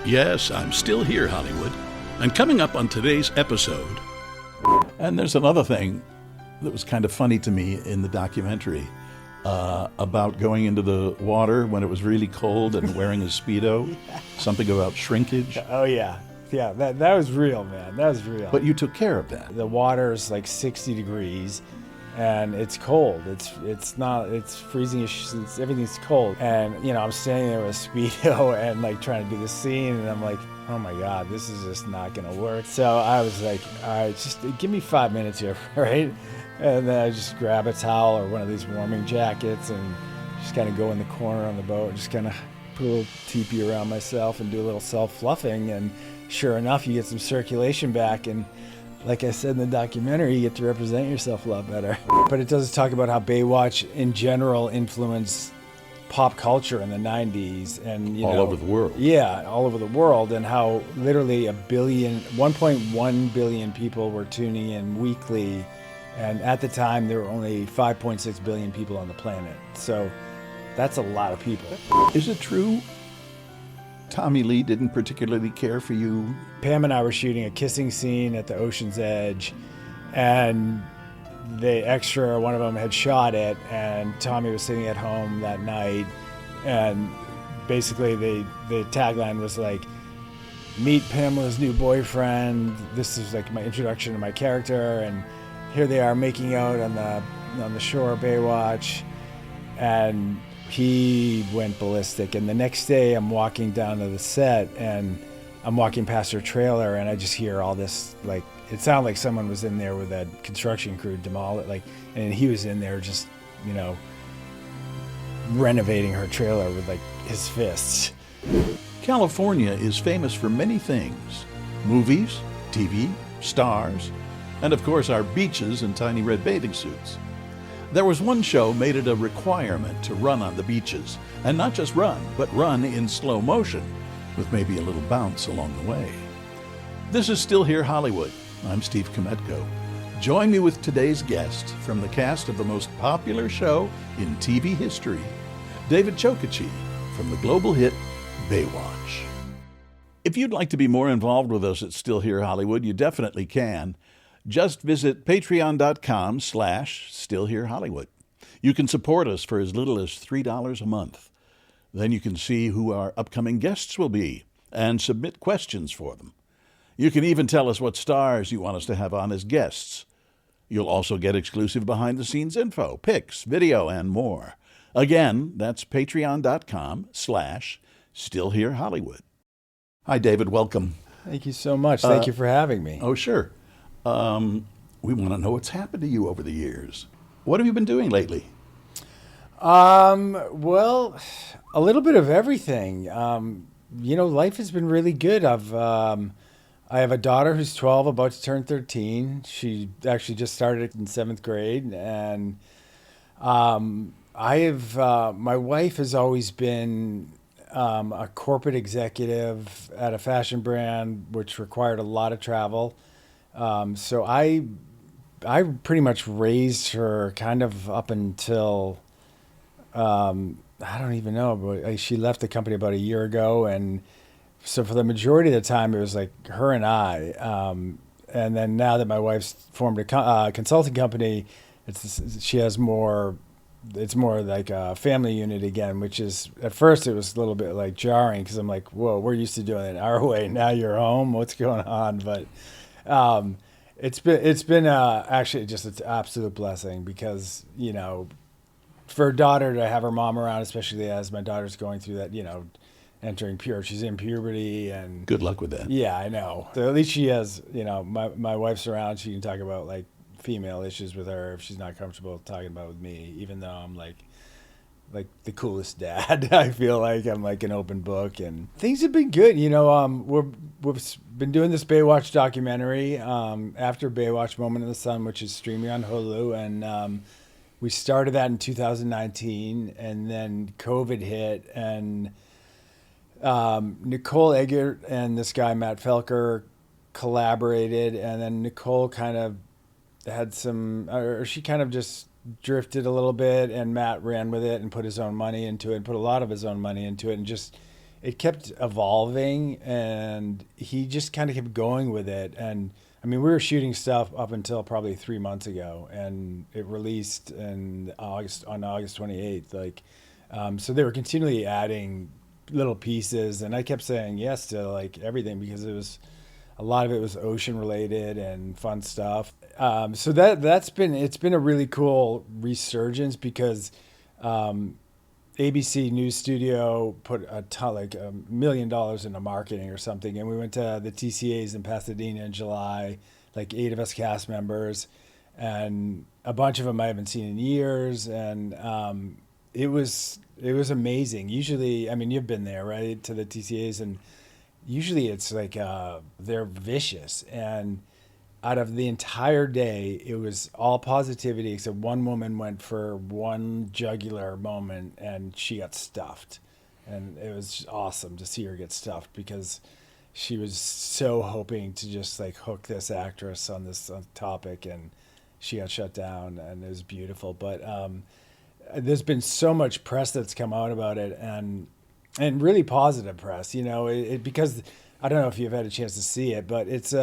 Yes, I'm still here, Hollywood. And coming up on today's episode... And there's another thing that was kind of funny to me in the documentary about going into the water when it was really cold and wearing a Speedo. Yeah. Something about shrinkage. Oh, yeah. Yeah, that was real, man. That was real. But you took care of that. The water's like 60 degrees. And it's cold. It's freezing. Everything's cold. And, I'm standing there with a Speedo and like trying to do the scene. And I'm like, oh my God, this is just not going to work. So I was like, all right, just give me 5 minutes here, right? And then I just grab a towel or one of these warming jackets and just kind of go in the corner on the boat, just kind of put a little teepee around myself and do a little self-fluffing. And sure enough, you get some circulation back. And like I said in the documentary, you get to represent yourself a lot better. But it does talk about how Baywatch in general influenced pop culture in the 90s and all over the world. Yeah, all over the world, and how literally 1.1 billion people were tuning in weekly, and at the time there were only 5.6 billion people on the planet. So that's a lot of people. Is it true Tommy Lee didn't particularly care for you? Pam and I were shooting a kissing scene at the ocean's edge, and the extra, one of them had shot it, and Tommy was sitting at home that night, and basically the tagline was like, meet Pamela's new boyfriend. This is like my introduction to my character, and here they are making out on the shore of Baywatch, and he went ballistic. And the next day I'm walking down to the set and I'm walking past her trailer and I just hear all this, like, it sounded like someone was in there with a construction crew and he was in there just, renovating her trailer with like his fists. California is famous for many things: movies, TV, stars, and of course our beaches and tiny red bathing suits. There was one show made it a requirement to run on the beaches, and not just run, but run in slow motion, with maybe a little bounce along the way. This is Still Here Hollywood. I'm Steve Kmetko. Join me with today's guest from the cast of the most popular show in TV history, David Chokachi, from the global hit Baywatch. If you'd like to be more involved with us at Still Here Hollywood, you definitely can. Just visit patreon.com/stillherehollywood. You can support us for as little as $3 a month. Then you can see who our upcoming guests will be and submit questions for them. You can even tell us what stars you want us to have on as guests. You'll also get exclusive behind-the-scenes info, pics, video, and more. Again, that's patreon.com/stillherehollywood. Hi, David. Welcome. Thank you so much. Thank you for having me. Oh, sure. We want to know what's happened to you over the years. What have you been doing lately? Well, a little bit of everything. Life has been really good. I have a daughter who's 12, about to turn 13. She actually just started in 7th grade. And my wife has always been a corporate executive at a fashion brand, which required a lot of travel. So I pretty much raised her kind of up until, I don't even know, but she left the company about a year ago. And so for the majority of the time, it was like her and I. And then now that my wife's formed a consulting company, it's more like a family unit again, which is, at first it was a little bit like jarring because I'm like, whoa, we're used to doing it our way. Now you're home. What's going on? But it's been actually just an absolute blessing because, for a daughter to have her mom around, especially as my daughter's going through that, she's in puberty, and good luck with that. Yeah, I know. So at least she has, my wife's around. She can talk about like female issues with her if she's not comfortable talking about with me, even though I'm like the coolest dad. I feel like I'm like an open book, and things have been good. We've been doing this Baywatch documentary after Baywatch Moment in the Sun, which is streaming on Hulu, and we started that in 2019, and then COVID hit, and Nicole Eggert and this guy Matt Felker collaborated, and then Nicole kind of had she kind of just drifted a little bit, and Matt ran with it and put his own money into it, put a lot of his own money into it, and just it kept evolving, and he just kind of kept going with it. And I mean, we were shooting stuff up until probably 3 months ago, and it released on August 28th. Like, so they were continually adding little pieces, and I kept saying yes to like everything because a lot of it was ocean related and fun stuff. So it's been a really cool resurgence because ABC News Studio put a ton, like $1 million into marketing or something, and we went to the TCAs in Pasadena in July, like 8 of us cast members, and a bunch of them I haven't seen in years, and it was amazing. Usually, I mean, you've been there, right, to the TCAs, and usually it's like they're vicious, and out of the entire day, it was all positivity, except one woman went for one jugular moment and she got stuffed. And it was awesome to see her get stuffed because she was so hoping to just like hook this actress on this topic, and she got shut down, and it was beautiful. But there's been so much press that's come out about it, and really positive press, you know, because I don't know if you've had a chance to see it, but it's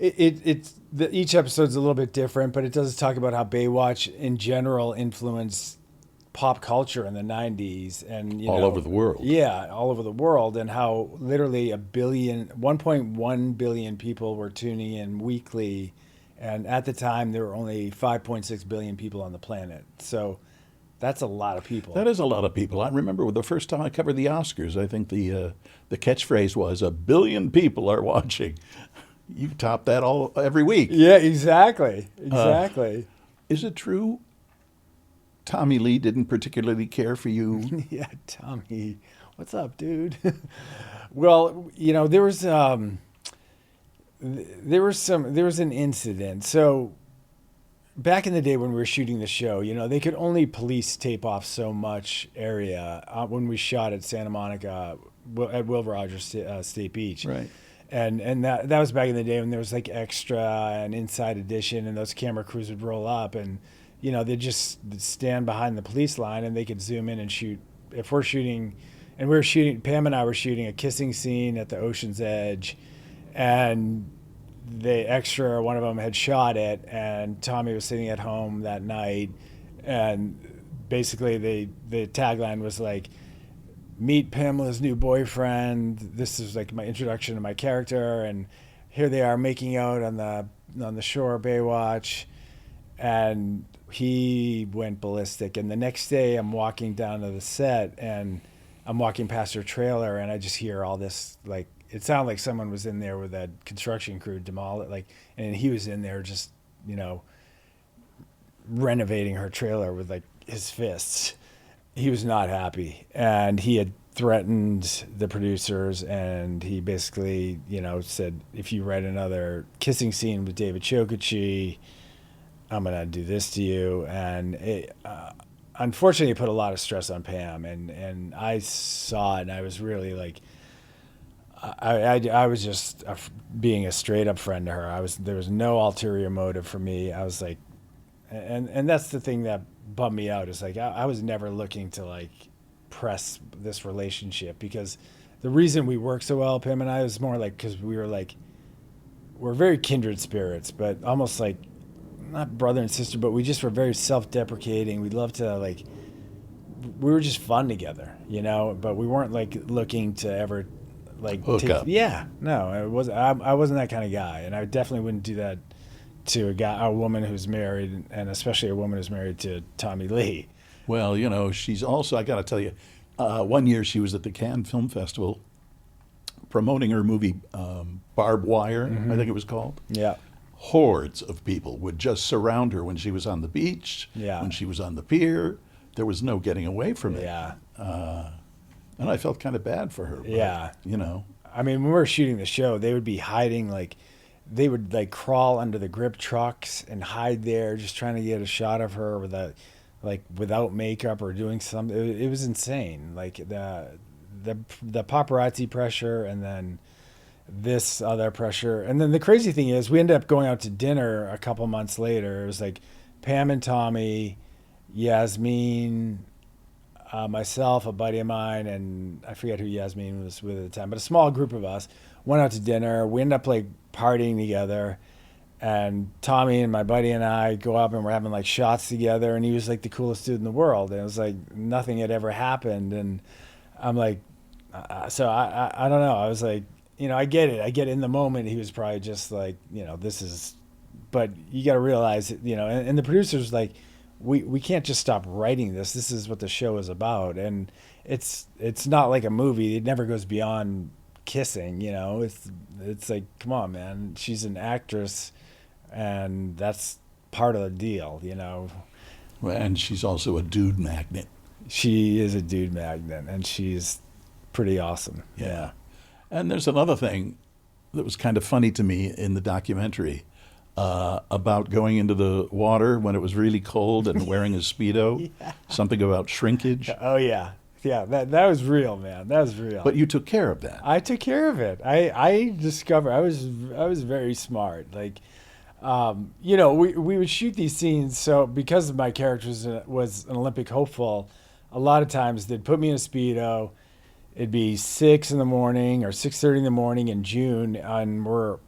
each episode's a little bit different, but it does talk about how Baywatch in general influenced pop culture in the 90s and all over the world. Yeah, all over the world, and how literally 1.1 billion people were tuning in weekly, and at the time there were only 5.6 billion people on the planet. So that's a lot of people. That is a lot of people. I remember the first time I covered the Oscars, I think the catchphrase was "1 billion people are watching." You top that every week. Yeah, exactly. Is it true Tommy Lee didn't particularly care for you? Yeah, Tommy, what's up, dude? Well, you know, there was an incident. So back in the day when we were shooting the show, you know, they could only police tape off so much area when we shot at Santa Monica at Will Rogers State Beach. Right. And that was back in the day when there was like extra and inside edition, and those camera crews would roll up, and you know, they'd just stand behind the police line and they could zoom in and shoot. If we're shooting, and we were shooting, Pam and I were shooting a kissing scene at the ocean's edge, and the extra, one of them had shot it, and Tommy was sitting at home that night, and basically the tagline was like, "Meet Pamela's new boyfriend. This is like my introduction to my character." And here they are making out on the shore of Baywatch, and he went ballistic. And the next day, I'm walking down to the set, and I'm walking past her trailer, and I just hear all this, like, it sounded like someone was in there with a construction crew demolish, like, and he was in there just, you know, renovating her trailer with like his fists. He was not happy, and he had threatened the producers, and he basically, you know, said, if you write another kissing scene with David Chokachi, I'm going to do this to you. And it, unfortunately, it put a lot of stress on Pam, and I saw it, and I was really like, I was just being a straight up friend to her. There was no ulterior motive for me. I was like, and that's the thing that bummed me out, is like I was never looking to like press this relationship, because the reason we work so well, Pam and I, was more like because we're very kindred spirits, but almost like not brother and sister, but we just were very self-deprecating. We loved to like, we were just fun together, you know, but we weren't like looking to ever like hook up. Yeah, no, I wasn't that kind of guy, and I definitely wouldn't do that to a woman who's married, and especially a woman who's married to Tommy Lee. Well, you know, she's also, I got to tell you, one year she was at the Cannes Film Festival promoting her movie Barbed Wire, I think it was called. Yeah. Hordes of people would just surround her when she was on the beach, when she was on the pier. There was no getting away from it. Yeah. And I felt kind of bad for her. But, yeah. You know. I mean, when we were shooting the show, they would be hiding, like, they would like crawl under the grip trucks and hide there, just trying to get a shot of her without makeup or doing something. It was insane. Like the paparazzi pressure, and then this other pressure. And then the crazy thing is, we ended up going out to dinner a couple months later. It was like Pam and Tommy, Yasmin, myself, a buddy of mine, and I forget who Yasmin was with at the time, but a small group of us went out to dinner. We ended up like partying together, and Tommy and my buddy and I go up and we're having like shots together, and he was like the coolest dude in the world, and it was like nothing had ever happened, and I'm like, so I don't know. I was like, I get it. I get it in the moment. He was probably just like, this is, but you got to realize, and the producer's like, we can't just stop writing this. This is what the show is about. And it's not like a movie. It never goes beyond kissing, it's like, come on, man. She's an actress and that's part of the deal, Well, and she's also a dude magnet. She is a dude magnet and she's pretty awesome. Yeah. And there's another thing that was kind of funny to me in the documentary about going into the water when it was really cold and wearing a Speedo. Yeah. Something about shrinkage. Oh, yeah. Yeah, that was real, man. That was real. But you took care of that. I took care of it. I discovered I was very smart. Like, we would shoot these scenes. So because my character was an Olympic hopeful, a lot of times they'd put me in a Speedo. It'd be 6 in the morning or 6:30 in the morning in June, and we're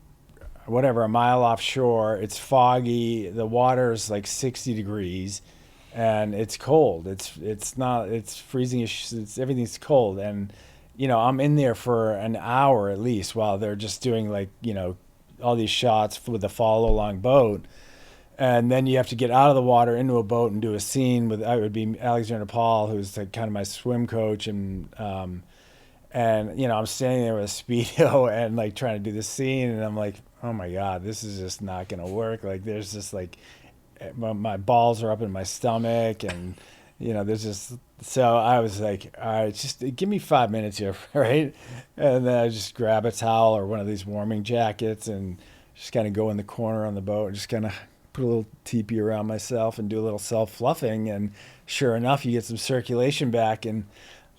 a mile offshore. It's foggy. The water's like 60 degrees, and it's cold. It's freezing. Everything's cold, and I'm in there for an hour at least while they're just doing like all these shots with the follow along boat. And then you have to get out of the water into a boat and do a scene with, it would be Alexander Paul, who's like kind of my swim coach, and I'm standing there with a Speedo and like trying to do the scene, and I'm like, oh my God, this is just not gonna work. Like there's just like my balls are up in my stomach, and there's just, so I was like, all right, just give me 5 minutes here, right? And then I just grab a towel or one of these warming jackets and just kind of go in the corner on the boat and just kind of put a little teepee around myself and do a little self-fluffing, and sure enough, you get some circulation back, and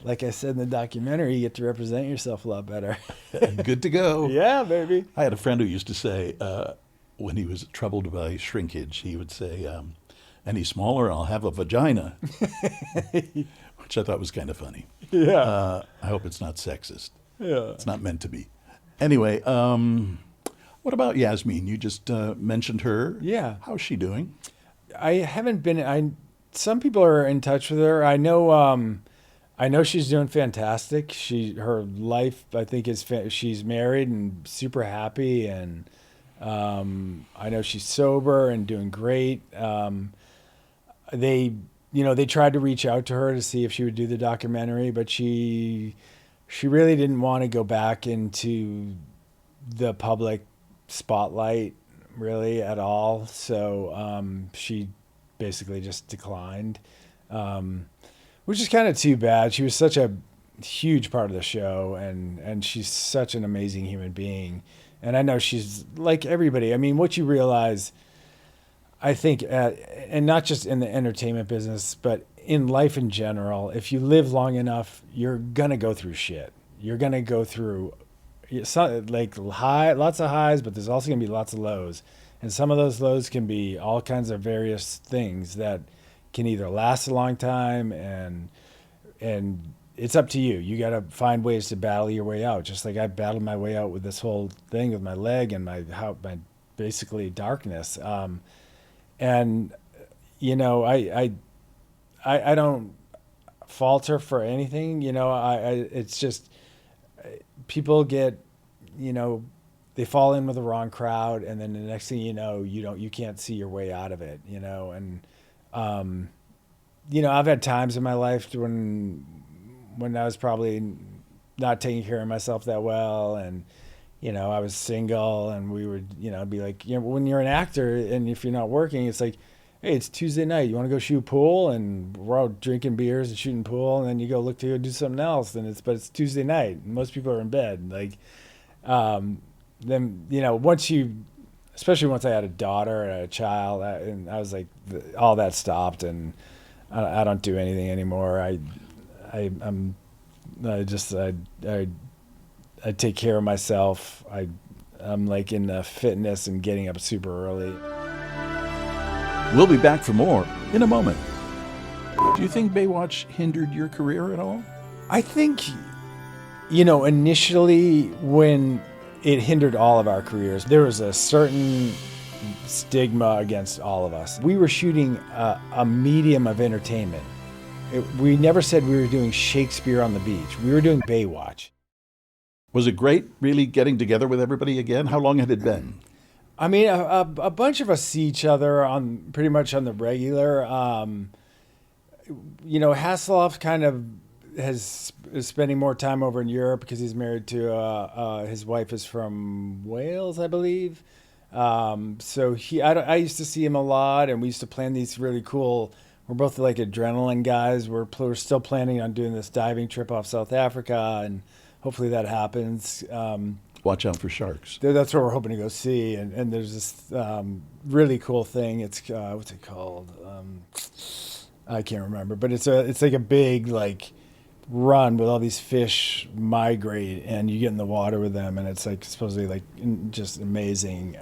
like I said in the documentary, you get to represent yourself a lot better. Good to go. Yeah, baby. I had a friend who used to say, when he was troubled by shrinkage, he would say, any smaller, I'll have a vagina, which I thought was kind of funny. Yeah. I hope it's not sexist. Yeah. It's not meant to be. Anyway, what about Yasmin? You just mentioned her. Yeah. How's she doing? I haven't been. Some people are in touch with her. I know she's doing fantastic. Her life, I think, she's married and super happy, and I know she's sober and doing great. They tried to reach out to her to see if she would do the documentary, but she really didn't want to go back into the public spotlight really at all. So she basically just declined. Which is kind of too bad. She was such a huge part of the show, and she's such an amazing human being. And I know she's like everybody. I mean, what you realize, I think, and not just in the entertainment business, but in life in general, if you live long enough, you're going to go through shit. You're going to go through like lots of highs, but there's also going to be lots of lows. And some of those lows can be all kinds of various things that can either last a long time, and it's up to you. You got to find ways to battle your way out. Just like I battled my way out with this whole thing with my leg and my basically darkness. And I don't fault her for anything. It's just people get, they fall in with the wrong crowd, and then the next thing you can't see your way out of it. And I've had times in my life when I was probably not taking care of myself that well, and I was single, and we would be like, when you're an actor and if you're not working, it's like, hey, it's Tuesday night, you want to go shoot pool, and we're all drinking beers and shooting pool, and then you go look to go do something else, but it's Tuesday night and most people are in bed. Like then especially once I had a daughter and a child, and I was like, all that stopped, and I don't do anything anymore. I take care of myself. I'm like in fitness and getting up super early. We'll be back for more in a moment. Do you think Baywatch hindered your career at all? I think, initially when it hindered all of our careers, there was a certain stigma against all of us. We were shooting a medium of entertainment. We never said we were doing Shakespeare on the beach. We were doing Baywatch. Was it great really getting together with everybody again? How long had it been? I mean, a bunch of us see each other on pretty much on the regular. Hasselhoff kind of is spending more time over in Europe because he's married to his wife is from Wales, I believe. So I used to see him a lot, and we used to plan these really cool. We're both like adrenaline guys. We're still planning on doing this diving trip off South Africa, and hopefully that happens. Watch out for sharks. That's what we're hoping to go see. And there's this really cool thing. It's what's it called? I can't remember, but it's like a big like run with all these fish migrate, and you get in the water with them, and it's like supposedly like just amazing.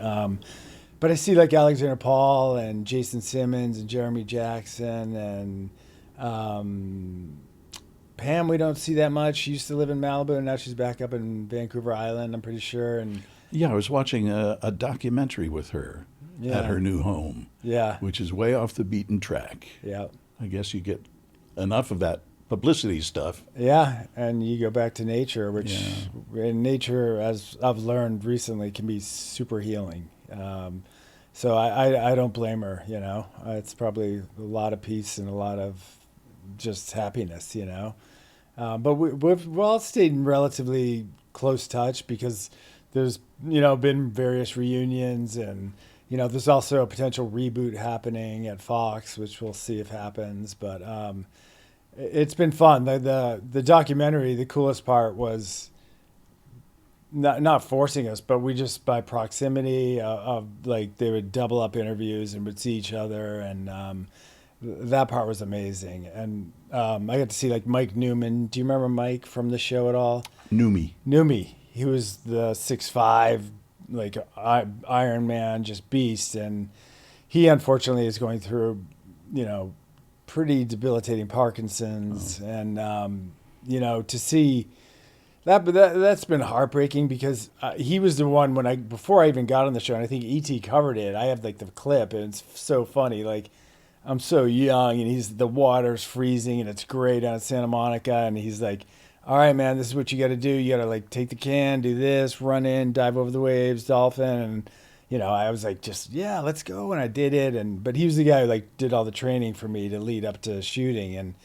But I see like Alexander Paul and Jason Simmons and Jeremy Jackson and Pam. We don't see that much. She used to live in Malibu, and now she's back up in Vancouver Island, I'm pretty sure. And yeah, I was watching a documentary with her at her new home. Yeah, which is way off the beaten track. Yeah, I guess you get enough of that publicity stuff. Yeah, and you go back to nature, which in nature, as I've learned recently, can be super healing. So I don't blame her. It's probably a lot of peace and a lot of just happiness. But we've all stayed in relatively close touch because there's been various reunions, and there's also a potential reboot happening at Fox, which we'll see if happens. But it's been fun. The documentary, the coolest part was not forcing us, but we just by proximity of like they would double up interviews and would see each other, and that part was amazing. And I got to see like Mike Newman. Do you remember Mike from the show at all? Newmy. He was the 6'5", like Iron Man, just beast, and he unfortunately is going through pretty debilitating Parkinson's. And to see that's been heartbreaking because he was the one before I even got on the show, and I think E.T. covered it. I have like the clip, and it's so funny. Like, I'm so young, and the water's freezing, and it's great down at Santa Monica, and he's like, all right, man, this is what you got to do. You got to like take the can, do this, run in, dive over the waves, dolphin. And, I was like, let's go. And I did it. But he was the guy who like did all the training for me to lead up to shooting.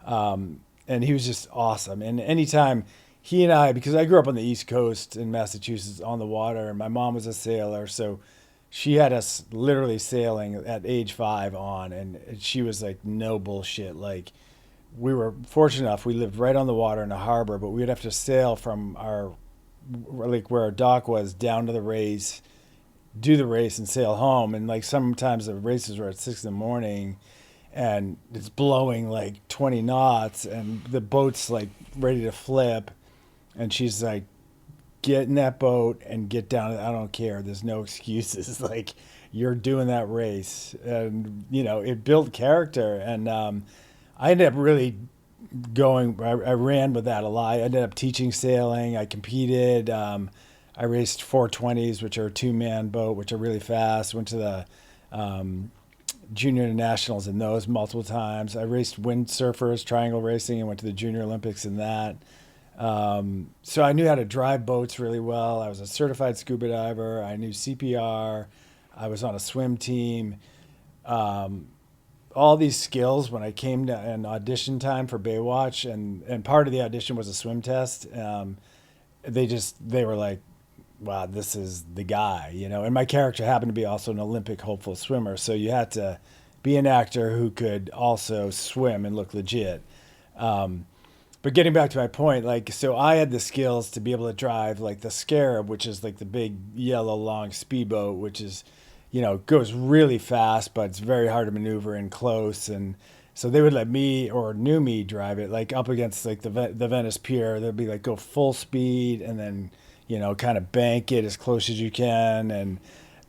And he was just awesome. And anytime he and I, because I grew up on the East Coast in Massachusetts on the water, and my mom was a sailor. So she had us literally sailing at age 5 on, and she was like, no bullshit. Like, we were fortunate enough, we lived right on the water in a harbor, but we'd have to sail from where our dock was down to the race, do the race, and sail home. And like sometimes the races were at 6 a.m, and it's blowing like 20 knots, and the boat's like ready to flip, and she's like, get in that boat and get down. I don't care. There's no excuses. Like, you're doing that race. And it built character. And I ended up really going, I ran with that a lot. I ended up teaching sailing. I competed. I raced 420s, which are a 2-man boat, which are really fast. Went to the junior nationals in those multiple times. I raced windsurfers, triangle racing, and went to the Junior Olympics in that. So I knew how to drive boats really well. I was a certified scuba diver. I knew CPR. I was on a swim team. All these skills when I came to an audition time for Baywatch, and part of the audition was a swim test. They were like, wow, this is the guy, and my character happened to be also an Olympic hopeful swimmer. So you had to be an actor who could also swim and look legit. But getting back to my point, like, so I had the skills to be able to drive like the Scarab, which is like the big yellow long speedboat, which is, goes really fast, but it's very hard to maneuver in close. And so they would let me or knew me drive it like up against like the Venice Pier. They'd be like, go full speed and then, kind of bank it as close as you can. And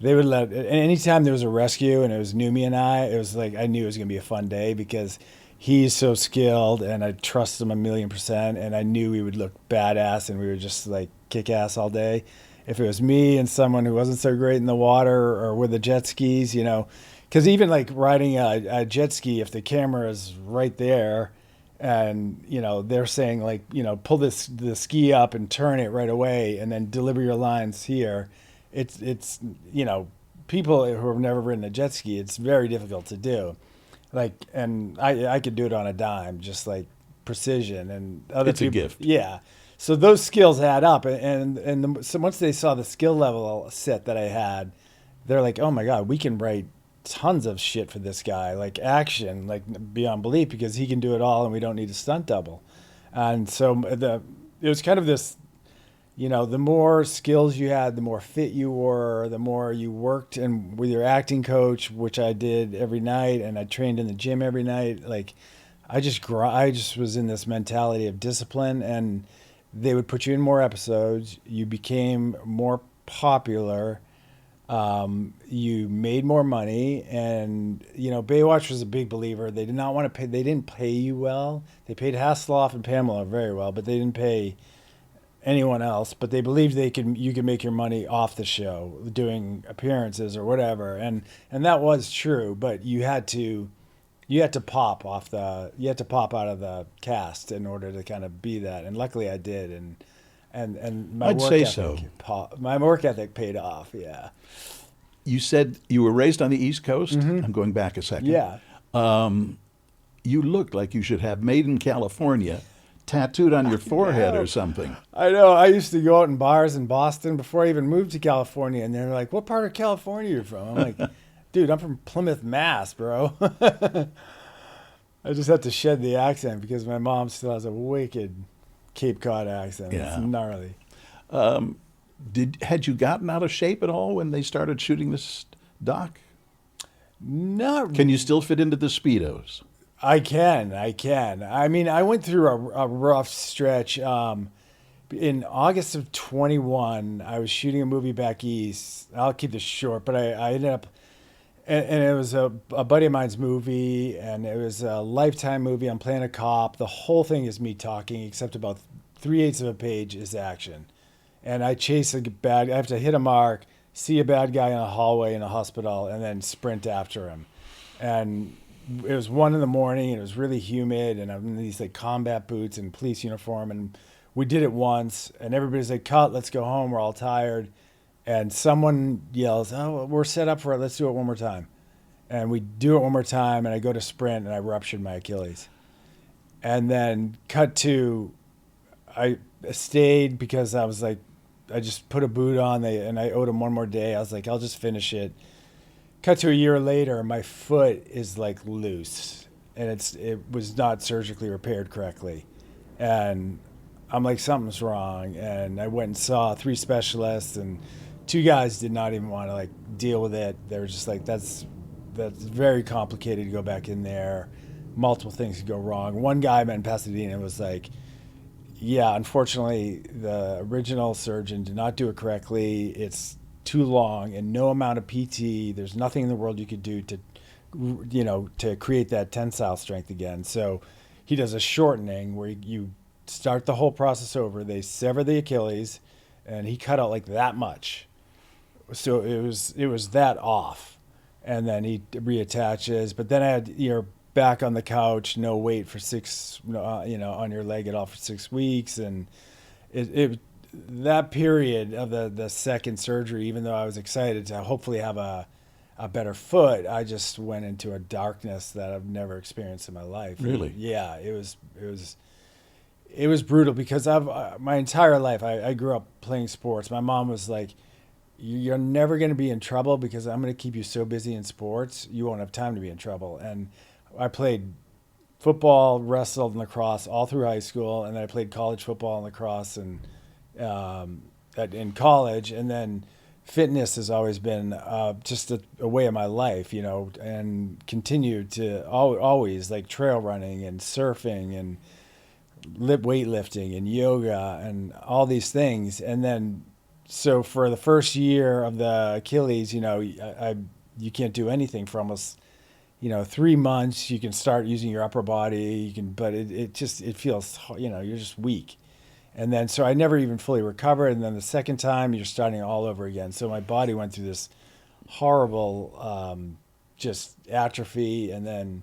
they would anytime there was a rescue and it was Numi and I, it was like, I knew it was going to be a fun day because he's so skilled, and I trust him 1,000,000%, and I knew he would look badass, and we would just like kick ass all day. If it was me and someone who wasn't so great in the water or with the jet skis, you know, because even like riding a jet ski, if the camera is right there, and you know they're saying like, you know, pull the ski up and turn it right away, and then deliver your lines here, it's you know, people who have never ridden a jet ski, it's very difficult to do. Like, and I could do it on a dime, just like precision, and other It's a people, gift. yeah. So those skills add up, so once they saw the skill level set that I had, they're like, oh my god, we can write tons of shit for this guy, like action, like beyond belief, because he can do it all, and we don't need a stunt double. And so it was kind of this, you know, the more skills you had, the more fit you were, the more you worked and with your acting coach, which I did every night, and I trained in the gym every night. Like, I just was in this mentality of discipline, and they would put you in more episodes. You became more popular. You made more money, and you know, Baywatch was a big believer. They did not want to pay. They didn't pay you well. They paid Hasselhoff and Pamela very well, but they didn't pay anyone else. But they believed you could make your money off the show, doing appearances or whatever, and that was true. But you had to pop out of the cast in order to kind of be that. And luckily I did, and my I'd work say ethic, so. my work ethic paid off. Yeah. You said you were raised on the East Coast? Mm-hmm. I'm going back a second. Yeah. You look like you should have Made in California tattooed on your forehead know. or something. I know. I used to go out in bars in Boston before I even moved to California, and they're like, "What part of California are you from?" I'm like, "Dude, I'm from Plymouth, Mass, bro." I just had to shed the accent because my mom still has a wicked Cape Cod accent. Yeah. It's gnarly. Had you gotten out of shape at all when they started shooting this doc? Not Can you still fit into the Speedos? I can. I mean, I went through a rough stretch. In August of 21, I was shooting a movie back east. I'll keep this short, but I ended up, and it was a buddy of mine's movie, and it was a Lifetime movie. I'm playing a cop. The whole thing is me talking, except about 3/8 of a page is action. And I chase I have to hit a mark, see a bad guy in a hallway in a hospital, and then sprint after him. And it was 1 a.m, and it was really humid, and I'm in these like combat boots and police uniform, and we did it once, and everybody's like, "Cut, let's go home. We're all tired." And someone yells, "Oh, we're set up for it. Let's do it one more time." And we do it one more time, and I go to sprint, and I ruptured my Achilles. And then cut to, I stayed because I was like, I just put a boot on, and I owed them one more day. I was like, I'll just finish it. Cut to a year later, my foot is like loose, and it was not surgically repaired correctly, and I'm like, something's wrong. And I went and saw 3 specialists, and 2 guys did not even want to like deal with it. They were just like, that's very complicated to go back in there. Multiple things could go wrong. One guy I met in Pasadena was like, yeah, unfortunately, the original surgeon did not do it correctly. It's too long, and no amount of PT. There's nothing in the world you could do to create that tensile strength again. So he does a shortening where you start the whole process over. They sever the Achilles, and he cut out like that much. So it was that off, and then he reattaches. But then you're back on the couch, no weight for 6, on your leg at all for 6 weeks, and that period of the second surgery, even though I was excited to hopefully have a better foot, I just went into a darkness that I've never experienced in my life. Really? And yeah, it was brutal because my entire life I grew up playing sports. My mom was like, "You're never going to be in trouble because I'm going to keep you so busy in sports, you won't have time to be in trouble." And I played football, wrestled, and lacrosse all through high school, and then I played college football and lacrosse and in college, and then fitness has always been just a way of my life, and continued to always like trail running and surfing and weightlifting and yoga and all these things. And then so for the first year of the Achilles, you can't do anything for almost 3 months you can start using your upper body. But it feels, you're just weak. And then, so I never even fully recovered. And then the second time you're starting all over again. So my body went through this horrible, just atrophy. And then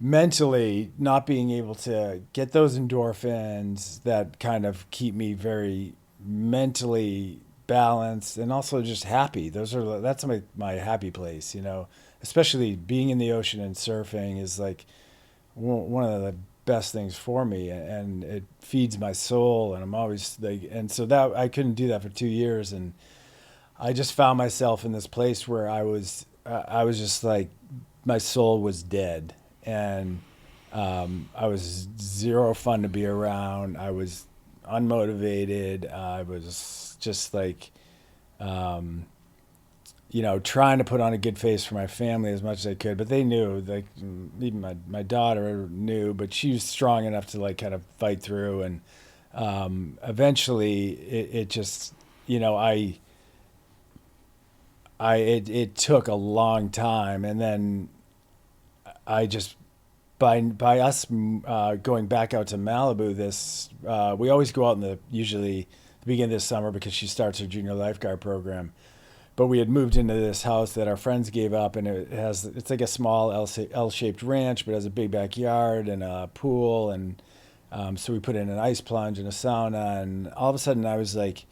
mentally not being able to get those endorphins that kind of keep me very mentally balanced and also just happy. That's my happy place, especially being in the ocean and surfing is like one of the best things for me, and it feeds my soul, and I'm always like, and so that I couldn't do that for 2 years, and I just found myself in this place where I was just like, my soul was dead, and I was zero fun to be around. I was unmotivated. I was just like, trying to put on a good face for my family as much as I could, but they knew, like, even my daughter knew, but she was strong enough to like kind of fight through, and eventually it just, it took a long time, and then I just, by us going back out to Malibu, we always go out usually the beginning of this summer because she starts her junior lifeguard program. But we had moved into this house that our friends gave up, and it's like a small L-shaped ranch, but it has a big backyard and a pool, and so we put in an ice plunge and a sauna, and all of a sudden I was like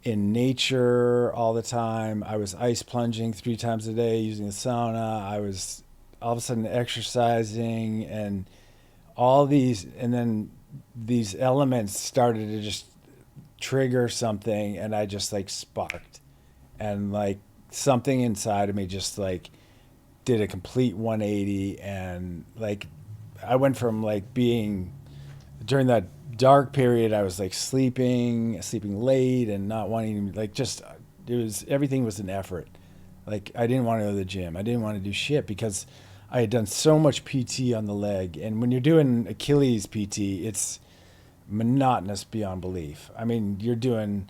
in nature all the time. I was ice plunging 3 times a day using the sauna. I was all of a sudden exercising, and then these elements started to just trigger something, and I just like sparked. And like something inside of me just like did a complete 180, and like I went from like being, during that dark period, I was like sleeping late and not wanting, like, just, everything was an effort. Like, I didn't want to go to the gym. I didn't want to do shit because I had done so much PT on the leg, and when you're doing Achilles PT, it's monotonous beyond belief. I mean, you're doing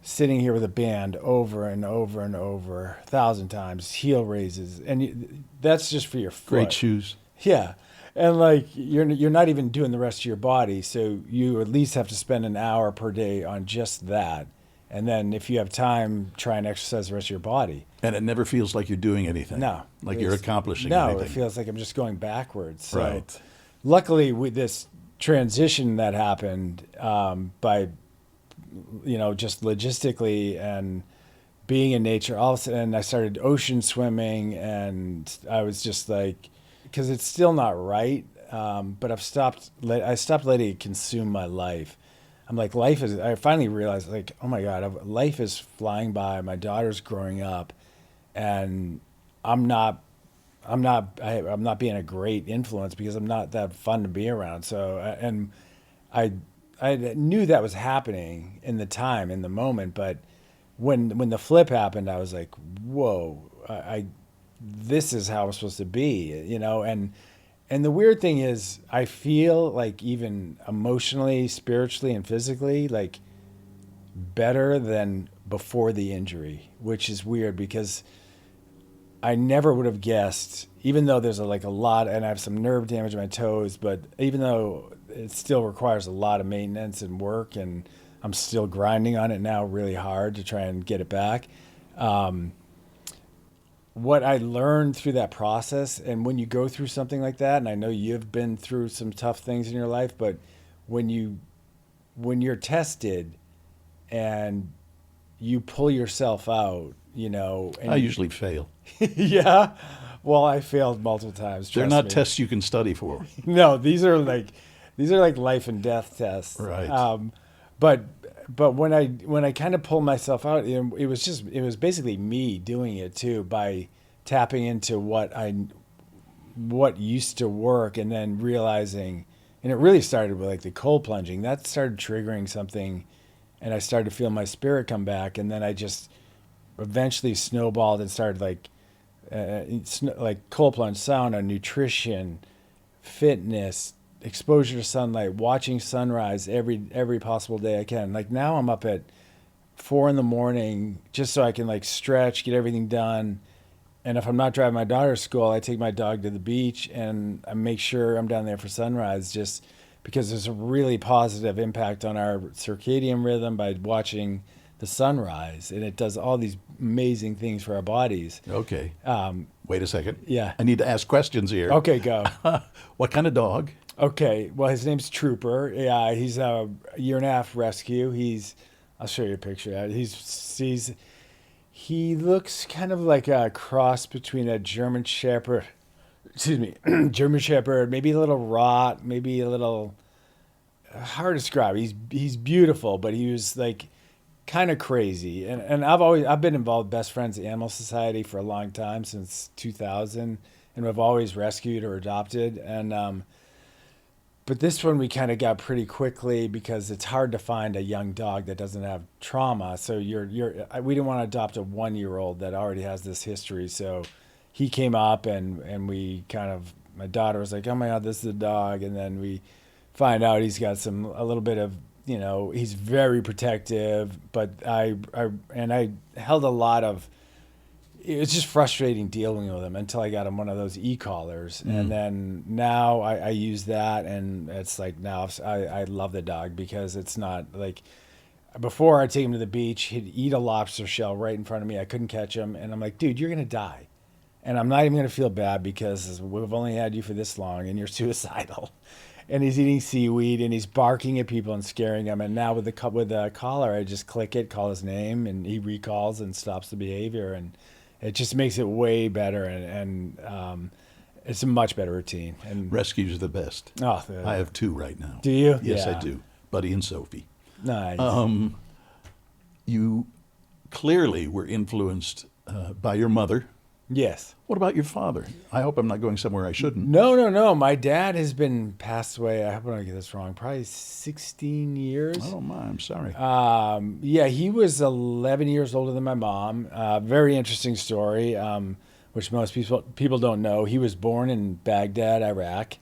sitting here with a band over and over and over 1,000 times, heel raises, and that's just for your foot. Great shoes. Yeah, and like you're not even doing the rest of your body, so you at least have to spend an hour per day on just that, and then if you have time, try and exercise the rest of your body. And it never feels like you're doing anything. No, like you're accomplishing anything. No, it feels like I'm just going backwards. So right. Luckily, with this transition that happened, by just logistically and being in nature, all of a sudden I started ocean swimming, and I was just like, because it's still not right, but I stopped letting it consume my life. I'm like, I finally realized, like, oh my God, life is flying by. My daughter's growing up, and I'm not being a great influence because I'm not that fun to be around. So, and I knew that was happening in the moment, but when the flip happened, I was like, whoa, this is how it's supposed to be, and the weird thing is, I feel like even emotionally, spiritually, and physically, like better than before the injury, which is weird because I never would have guessed, even though there's a lot, and I have some nerve damage in my toes, but even though it still requires a lot of maintenance and work, and I'm still grinding on it now really hard to try and get it back. What I learned through that process, and when you go through something like that, and I know you've been through some tough things in your life, but when you're tested and you pull yourself out, and I usually fail. Yeah. Well, I failed multiple times. They're not tests you can study for. No, these are like life and death tests. Right. But when I kind of pulled myself out, it was basically me doing it too, by tapping into what used to work, and then realizing, and it really started with like the cold plunging. That started triggering something, and I started to feel my spirit come back, and then I just eventually snowballed and started like cold plunge, sauna, nutrition, fitness, exposure to sunlight, watching sunrise every possible day I can. Like now I'm up at 4 a.m. just so I can like stretch, get everything done, And if I'm not driving my daughter to school, I take my dog to the beach and I make sure I'm down there for sunrise, just because there's a really positive impact on our circadian rhythm by watching the sunrise. And it does all these amazing things for our bodies. Okay. Wait a second. Yeah. I need to ask questions here. Okay, go. What kind of dog? Okay, well, his name's Trooper. Yeah, he's a year and a half rescue. I'll show you a picture. He looks kind of like a cross between a German Shepherd, excuse me, German Shepherd, maybe a little rot, maybe a little hard to describe. He's beautiful, but he was like kind of crazy. And I've been involved with Best Friends Animal Society for a long time, since 2000, and we've always rescued or adopted. And but this one we kind of got pretty quickly, because it's hard to find a young dog that doesn't have trauma. So we didn't want to adopt a 1-year-old that already has this history. So he came up and we kind of, my daughter was like, oh my God, this is a dog. And then we find out he's got a little bit of, he's very protective, but I held a lot of, it was just frustrating dealing with him until I got him one of those e-collars. And then now I use that, and it's like, now I love the dog, because it's not like, before I'd take him to the beach, he'd eat a lobster shell right in front of me. I couldn't catch him. And I'm like, dude, you're going to die. And I'm not even going to feel bad, because we've only had you for this long and you're suicidal. And he's eating seaweed and he's barking at people and scaring them. And now with the collar, I just click it, call his name, and he recalls and stops the behavior. And it just makes it way better, and it's a much better routine. And Rescues are the best. Oh, I have 2 right now. Do you? Yes, Yeah. I do. Buddy and Sophie. Nice. You clearly were influenced by your mother. Yes. What about your father? I hope I'm not going somewhere I shouldn't. No. My dad has been passed away. I hope I don't get this wrong. Probably 16 years. Oh my, I'm sorry. Yeah, he was 11 years older than my mom. Very interesting story, which most people don't know. He was born in Baghdad, Iraq,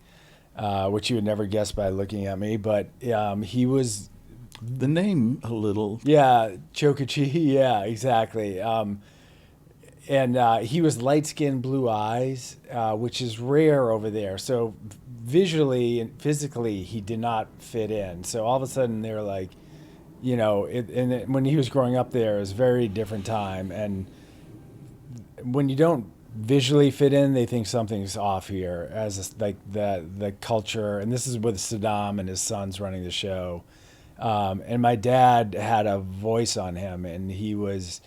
which you would never guess by looking at me. But he was, The name a little. yeah, Chokachi. Yeah, exactly. And he was light-skinned, blue eyes, which is rare over there. So visually and physically, he did not fit in. So all of a sudden, they're like, when he was growing up there, it was a very different time. And when you don't visually fit in, they think something's off here, like the culture. And this is with Saddam and his sons running the show. And my dad had a voice on him, and he was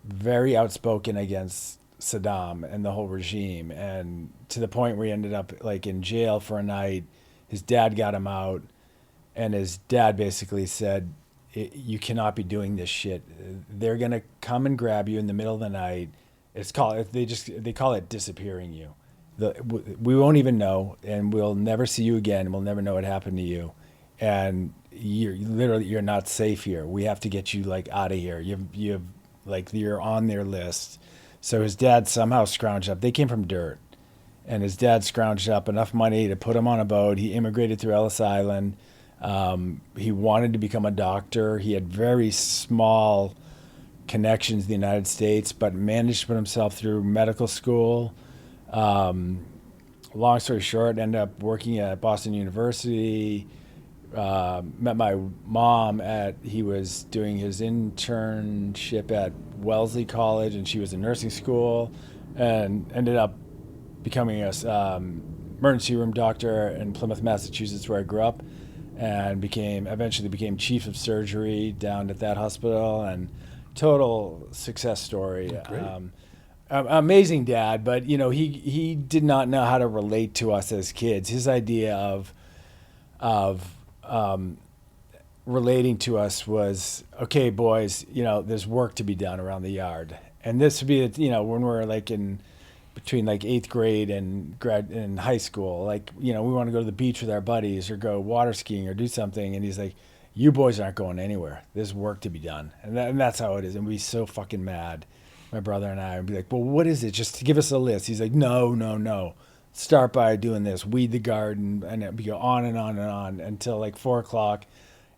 very outspoken against Saddam and the whole regime, and to the point where he ended up like in jail for a night. His dad got him out, and his dad basically said, you cannot be doing this shit. They're gonna come and grab you in the middle of the night. They call it disappearing you. We won't even know, and we'll never see you again. We'll never know what happened to you, and you're not safe here. We have to get you like out of here. You've like, you're on their list. So his dad somehow scrounged up. They came from dirt, and his dad scrounged up enough money to put him on a boat. He immigrated through Ellis Island. He wanted to become a doctor. He had very small connections in the United States, but managed to put himself through medical school. Long story short, ended up working at Boston University. Met my mom he was doing his internship at Wellesley College, and she was in nursing school, and ended up becoming a emergency room doctor in Plymouth, Massachusetts, where I grew up, and eventually became chief of surgery down at that hospital, and total success story. Great. Amazing dad, but he did not know how to relate to us as kids. His idea of relating to us was, okay, boys, there's work to be done around the yard. And this would be, when we're like in between like 8th grade and high school, like, we want to go to the beach with our buddies or go water skiing or do something. And he's like, you boys aren't going anywhere. There's work to be done. And that's how it is. And we'd be so fucking mad, my brother and I would be like, well, what is it? Just give us a list. He's like, no. Start by doing this, weed the garden, and it would go on and on and on until like 4:00.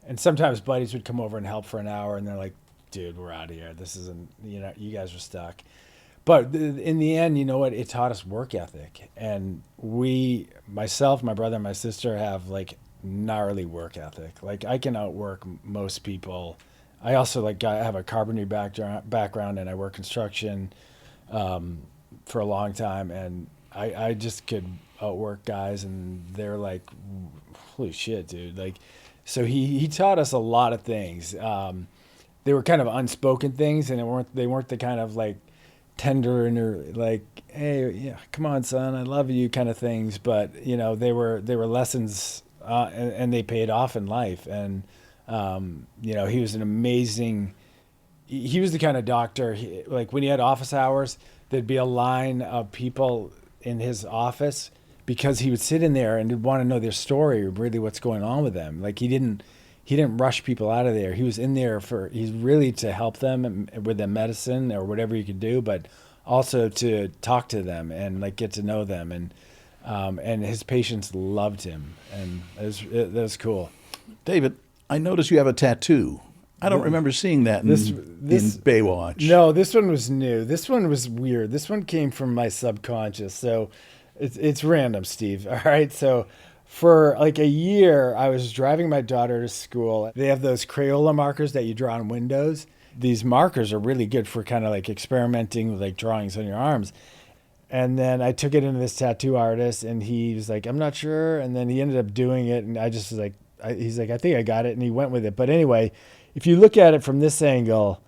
And sometimes buddies would come over and help for an hour, and they're like, dude, we're out of here. This isn't, you guys are stuck. in the end, you know what? It taught us work ethic, and myself, my brother, and my sister have like gnarly work ethic. Like I can outwork most people. I also I have a carpentry background, and I work construction for a long time, and I just could outwork guys, and they're like, holy shit, dude! Like, so he taught us a lot of things. They were kind of unspoken things, and they weren't the kind of like tender and like, hey, yeah, come on, son, I love you kind of things. But you know, they were lessons, and they paid off in life. And you know, he was an amazing. He was the kind of doctor. Like when he had office hours, there'd be a line of people in his office because he would sit in there and want to know their story, really what's going on with them. Like he didn't rush people out of there. He was in there he's really to help them with their medicine or whatever he could do, but also to talk to them and like get to know them. And his patients loved him, and that was cool. David, I notice you have a tattoo. I don't remember seeing that in Baywatch. No, this one was new. This one was weird. This one came from my subconscious. So it's random, Steve. All right. So for like a year, I was driving my daughter to school. They have those Crayola markers that you draw on windows. These markers are really good for kind of like experimenting with like drawings on your arms. And then I took it into this tattoo artist, and he was like, I'm not sure. And then he ended up doing it. And I just was like, he's like, I think I got it. And he went with it. But anyway, if you look at it from this angle,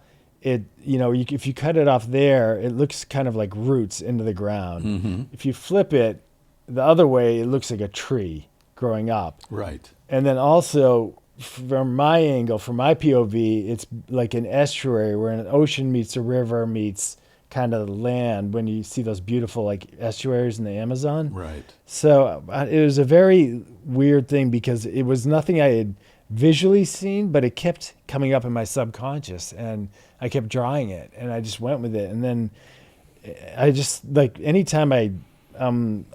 if you cut it off there, it looks kind of like roots into the ground. Mm-hmm. If you flip it the other way, it looks like a tree growing up. Right. And then also from my angle, from my POV, it's like an estuary where an ocean meets a river meets kind of land when you see those beautiful like estuaries in the Amazon. Right. So it was a very weird thing because it was nothing I had visually seen, but it kept coming up in my subconscious, and I kept drawing it, and I just went with it. And then I just like anytime I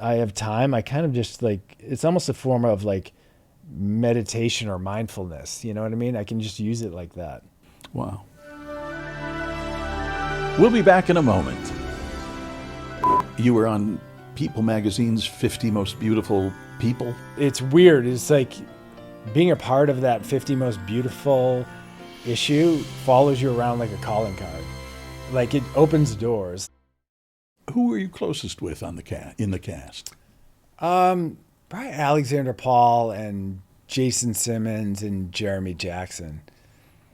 have time, I kind of just like, it's almost a form of like meditation or mindfulness. You know what I mean? I can just use it like that. Wow. We'll be back in a moment. You were on People Magazine's 50 Most Beautiful People. It's weird. It's like being a part of that 50 Most Beautiful issue follows you around like a calling card. Like it opens doors. Who were you closest with on in the cast? Probably Alexander Paul and Jason Simmons and Jeremy Jackson.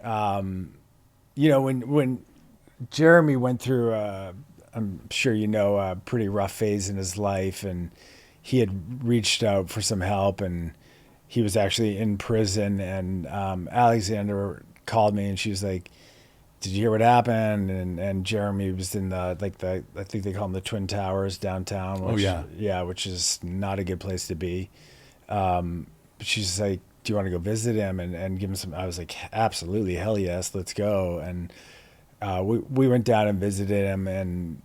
You know, when Jeremy went through, I'm sure you know, a pretty rough phase in his life, and he had reached out for some help, and he was actually in prison. And Alexander called me, and she was like, "Did you hear what happened?" And Jeremy was in I think they call them the Twin Towers downtown. Which is not a good place to be. She's like, "Do you want to go visit him and give him some?" I was like, "Absolutely, hell yes, let's go." And we went down and visited him, and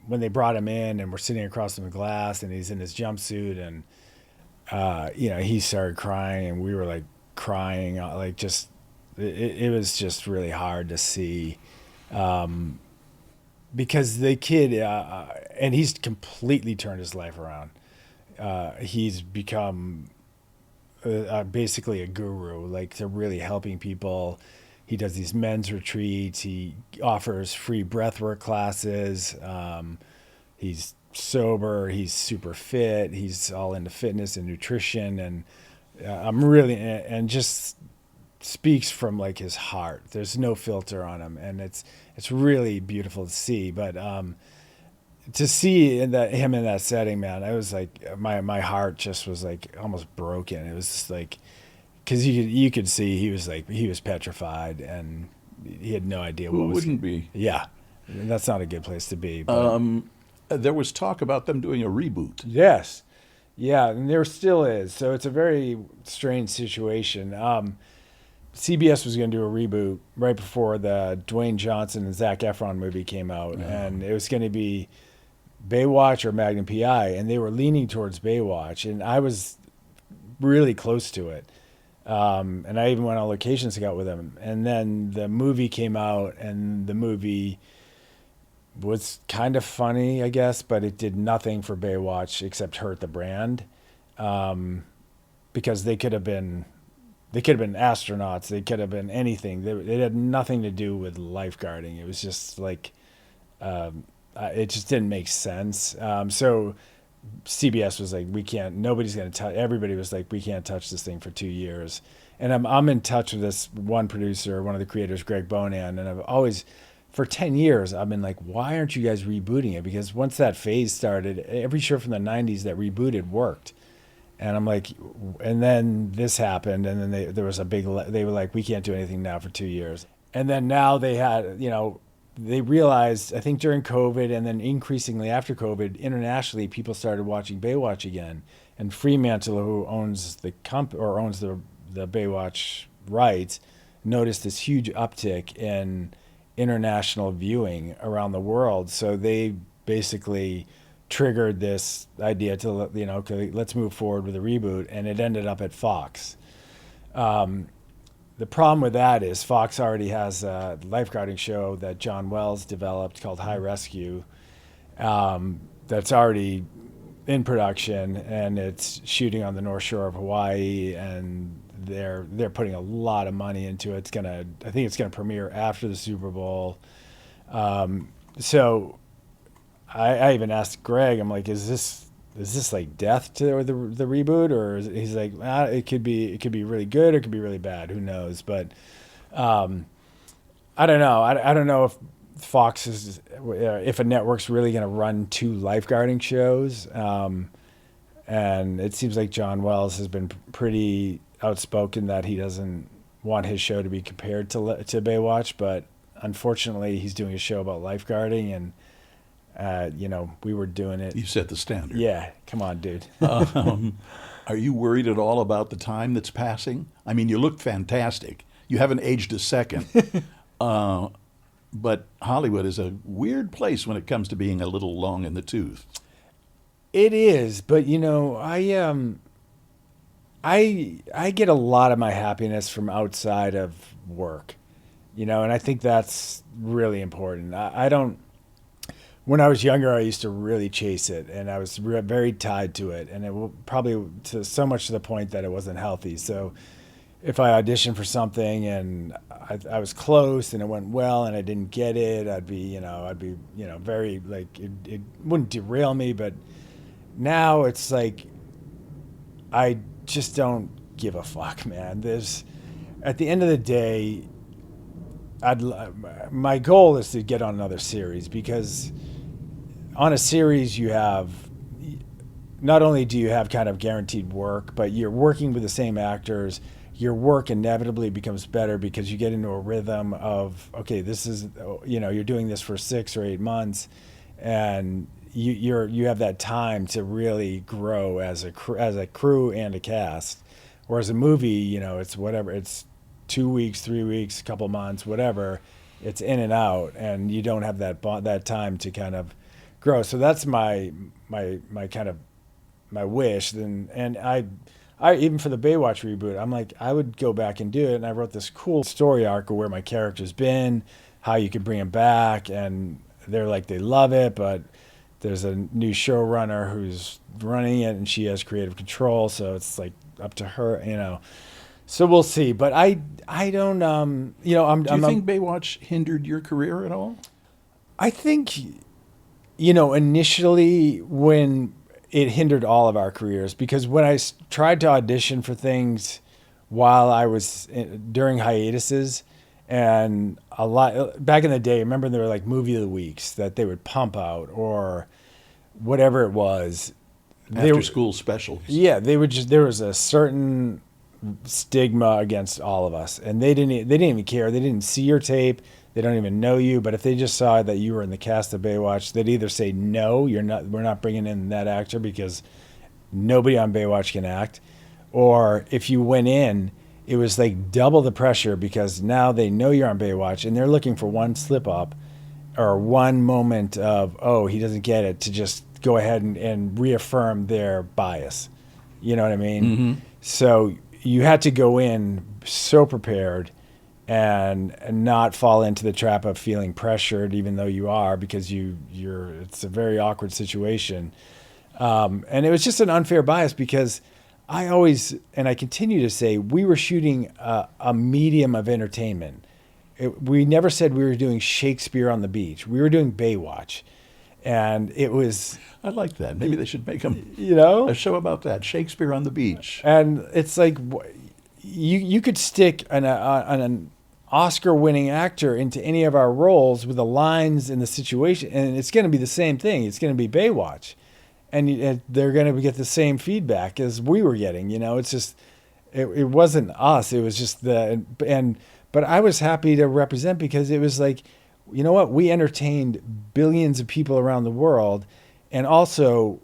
when they brought him in and we're sitting across from the glass and he's in his jumpsuit, and he started crying, and we were like crying, like just it was just really hard to see, because the kid and he's completely turned his life around. He's become basically a guru, like to really helping people. He does these men's retreats. He offers free breathwork classes. He's sober. He's super fit. He's all into fitness and nutrition. And I'm really, and just speaks from like his heart. There's no filter on him. And it's really beautiful to see. But to see him in that setting, man, I was like, my heart just was like almost broken. It was just like, because you could see he was petrified, and he had no idea what was. Who wouldn't be? Yeah, that's not a good place to be. But, there was talk about them doing a reboot. Yes, yeah, and there still is. So it's a very strange situation. CBS was going to do a reboot right before the Dwayne Johnson and Zac Efron movie came out, and it was going to be Baywatch or Magnum PI, and they were leaning towards Baywatch, and I was really close to it. And I even went on location scout with him. And then the movie came out, and the movie was kind of funny, I guess, but it did nothing for Baywatch except hurt the brand, because they could have been astronauts, they could have been anything. It had nothing to do with lifeguarding. It was just like, it just didn't make sense. So CBS was like, we can't. Nobody's gonna touch. Everybody was like, we can't touch this thing for 2 years. And I'm in touch with this one producer, one of the creators, Greg Bonan, and I've always, for 10 years, I've been like, why aren't you guys rebooting it? Because once that phase started, every show from the 90s that rebooted worked. And I'm like, and then this happened, and then there was a big, they were like, we can't do anything now for 2 years. And then now they had, they realized, I think during COVID and then increasingly after COVID, internationally, people started watching Baywatch again. And Fremantle, who owns the owns the Baywatch rights, noticed this huge uptick in international viewing around the world. So they basically triggered this idea to, okay, let's move forward with a reboot, and it ended up at Fox. The problem with that is Fox already has a lifeguarding show that John Wells developed called High Rescue, that's already in production, and it's shooting on the North Shore of Hawaii, and they're putting a lot of money into it. I think it's gonna premiere after the Super Bowl. So I even asked Greg, I'm like, is this like death to the reboot, or he's like, it could be really good, or it could be really bad, who knows? But I don't know. I don't know if Fox is, if a network's really going to run 2 lifeguarding shows. And it seems like John Wells has been pretty outspoken that he doesn't want his show to be compared to Baywatch, but unfortunately he's doing a show about lifeguarding, and we were doing it. You set the standard. Yeah, come on, dude. Are you worried at all about the time that's passing? I mean, you look fantastic. You haven't aged a second. But Hollywood is a weird place when it comes to being a little long in the tooth. It is, but I get a lot of my happiness from outside of work, and I think that's really important. I don't. When I was younger, I used to really chase it, and I was very tied to it, and it will probably to so much to the point that it wasn't healthy. So if I auditioned for something and I was close and it went well and I didn't get it, I'd be very like, it wouldn't derail me. But now it's like, I just don't give a fuck, man. At the end of the day, my goal is to get on another series, because on a series you have, not only do you have kind of guaranteed work, but you're working with the same actors. Your work inevitably becomes better because you get into a rhythm of, okay, this is, you're doing this for 6 or 8 months, and you have that time to really grow as a crew and a cast. Whereas a movie, it's whatever, it's 2 weeks, 3 weeks, a couple months, whatever. It's in and out, and you don't have that time to kind of grow. So that's my kind of my wish. And I even for the Baywatch reboot, I'm like, I would go back and do it. And I wrote this cool story arc of where my character's been, how you could bring him back, and they're like, they love it, but there's a new showrunner who's running it, and she has creative control, so it's like up to her, So we'll see. But I don't, Do you think Baywatch hindered your career at all? I think, initially when it hindered all of our careers, because when I tried to audition for things while I was during hiatuses, and a lot back in the day, remember there were like movie of the weeks that they would pump out, or whatever it was. After school specials. Yeah, there was a certain stigma against all of us, and they didn't even care. They didn't see your tape. They don't even know you, but if they just saw that you were in the cast of Baywatch, they'd either say, no, we're not bringing in that actor because nobody on Baywatch can act. Or if you went in, it was like double the pressure, because now they know you're on Baywatch and they're looking for one slip up or one moment of, oh, he doesn't get it, to just go ahead and reaffirm their bias. You know what I mean? Mm-hmm. So you had to go in so prepared, and not fall into the trap of feeling pressured, even though you are, because it's a very awkward situation. And it was just an unfair bias because I always, and I continue to say, we were shooting a medium of entertainment. We never said we were doing Shakespeare on the beach. We were doing Baywatch. And it was... I like that. Maybe they should make a show about that, Shakespeare on the beach. And it's like, you could stick an Oscar-winning actor into any of our roles with the lines and the situation, and it's going to be the same thing. It's going to be Baywatch. And they're going to get the same feedback as we were getting. It's just, it wasn't us. It was just but I was happy to represent because it was like, you know what? We entertained billions of people around the world. And also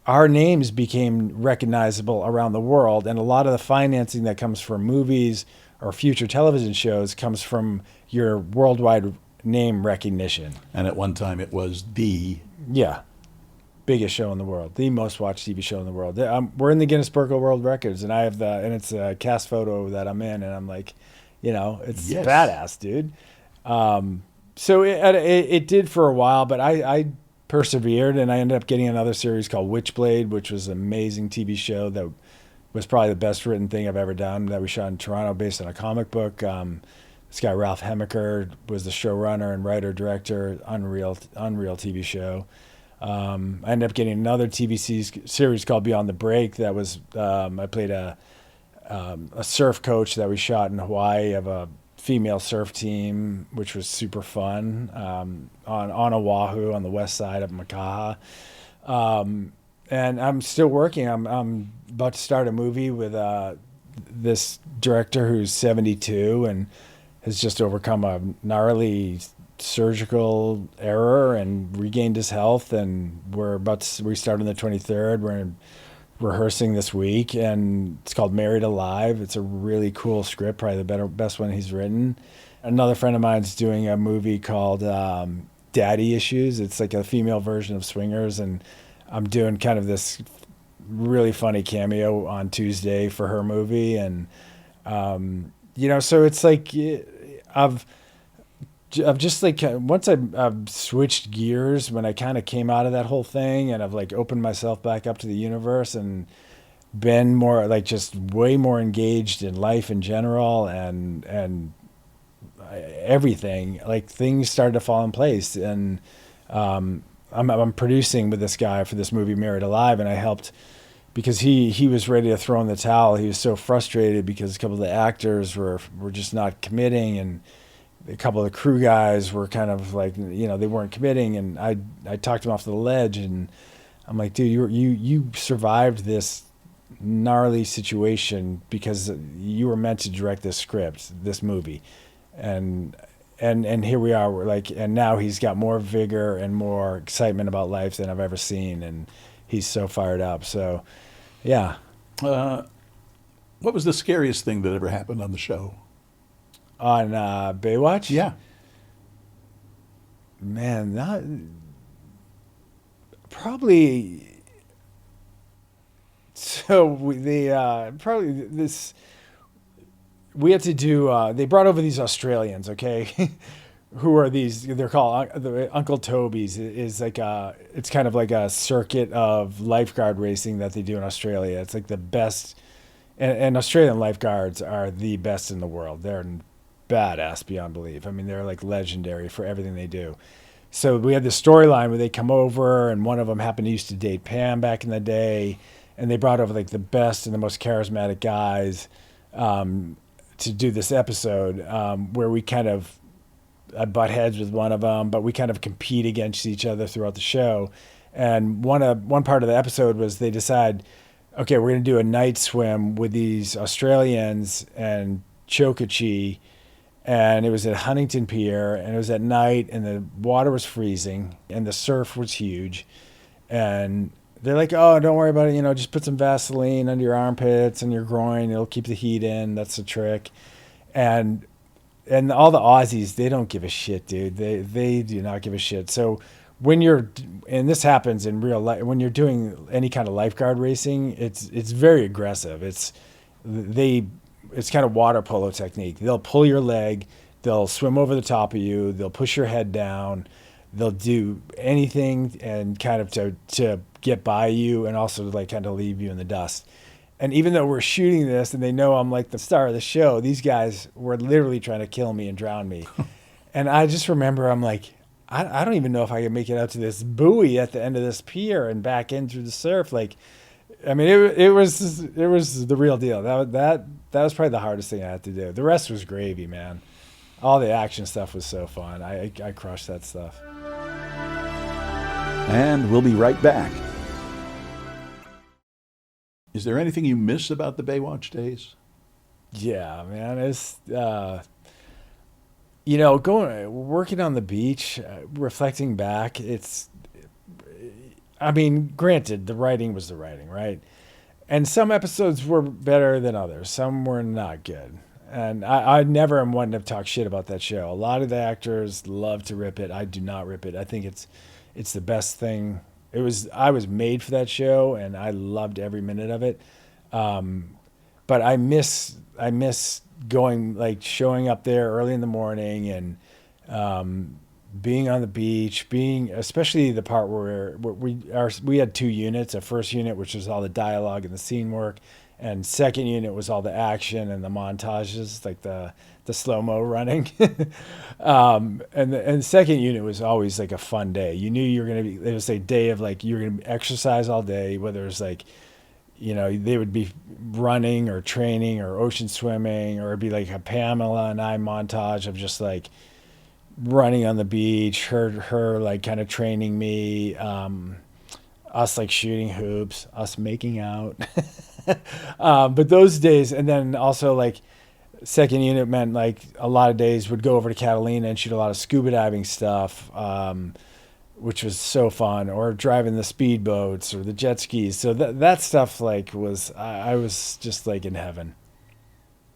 our names became recognizable around the world. And a lot of the financing that comes from movies or future television shows comes from your worldwide name recognition. And at one time it was biggest show in the world, the most watched TV show in the world. We're in the Guinness Book of World Records, and it's a cast photo that I'm in, and I'm like, it's badass, dude. So it did for a while, but I persevered, and I ended up getting another series called Witchblade, which was an amazing TV show that was probably the best written thing I've ever done, that we shot in Toronto based on a comic book. This guy, Ralph Hemmicker, was the showrunner and writer-director. Unreal TV show. I ended up getting another TV series called Beyond the Break. That was I played a surf coach that we shot in Hawaii of a female surf team, which was super fun, on Oahu on the west side of Makaha. And I'm still working. I'm about to start a movie with this director who's 72 and has just overcome a gnarly surgical error and regained his health, and we're about to restart on the 23rd. We're rehearsing this week, and it's called Married Alive. It's a really cool script, probably the best one he's written. Another friend of mine's doing a movie called Daddy Issues. It's like a female version of Swingers, and I'm doing kind of this really funny cameo on Tuesday for her movie. And so it's like I've just like, once I've switched gears, when I kind of came out of that whole thing, and I've like opened myself back up to the universe and been more like just way more engaged in life in general and everything, like things started to fall in place. And I'm producing with this guy for this movie Married Alive, and I helped because he was ready to throw in the towel. He was so frustrated because a couple of the actors were just not committing, and a couple of the crew guys were kind of like, they weren't committing, and I talked him off the ledge, and I'm like, dude, you survived this gnarly situation because you were meant to direct this script, this movie, and here we are. We're like, and now he's got more vigor and more excitement about life than I've ever seen, and he's so fired up. So, yeah. What was the scariest thing that ever happened on the show? On Baywatch? Yeah. Man, not probably. So we had to do. They brought over these Australians, okay, who are these? They're called Uncle Toby's. Is like it's kind of like a circuit of lifeguard racing that they do in Australia. It's like the best, and Australian lifeguards are the best in the world. They're badass beyond belief. I mean, they're like legendary for everything they do. So we had this storyline where they come over, and one of them happened to used to date Pam back in the day, and they brought over like the best and the most charismatic guys to do this episode where we kind of butt heads with one of them, but we kind of compete against each other throughout the show. And one part of the episode was they decide, okay, we're going to do a night swim with these Australians and Chokachi. And it was at Huntington Pier, and it was at night, and the water was freezing, and the surf was huge. And they're like, oh, don't worry about it. Just put some Vaseline under your armpits and your groin. It'll keep the heat in. That's the trick. And all the Aussies, they don't give a shit, dude. They do not give a shit. So when and this happens in real life, when you're doing any kind of lifeguard racing, it's very aggressive. it's kind of water polo technique. They'll pull your leg, they'll swim over the top of you, they'll push your head down, they'll do anything and kind of to get by you and also to like kind of leave you in the dust. And even though we're shooting this and they know I'm like the star of the show, these guys were literally trying to kill me and drown me. And I just remember I'm like, I don't even know if I can make it out to this buoy at the end of this pier and back in through the surf. Like, I mean, it was the real deal. That was probably the hardest thing I had to do. The rest was gravy, man. All the action stuff was so fun. I crushed that stuff. And we'll be right back. Is there anything you miss about the Baywatch days? Yeah, man. It's working on the beach, reflecting back. I mean, granted, the writing was the writing, right? And some episodes were better than others. Some were not good. And I never am one to talk shit about that show. A lot of the actors love to rip it. I do not rip it. I think it's the best thing. I was made for that show, and I loved every minute of it. But I miss going, like, showing up there early in the morning and being on the beach, especially the part where we had two units. A first unit, which was all the dialogue and the scene work, and second unit was all the action and the montages, like the slow-mo running. And the second unit was always like a fun day. You knew you were going to be, it was a day of like, you were going to exercise all day, whether it was like, they would be running or training or ocean swimming, or it'd be like a Pamela and I montage of just like running on the beach, her like kind of training me, us like shooting hoops, us making out. But those days, and then also like second unit meant like a lot of days would go over to Catalina and shoot a lot of scuba diving stuff, which was so fun, or driving the speedboats or the jet skis. So that stuff like I was just like in heaven.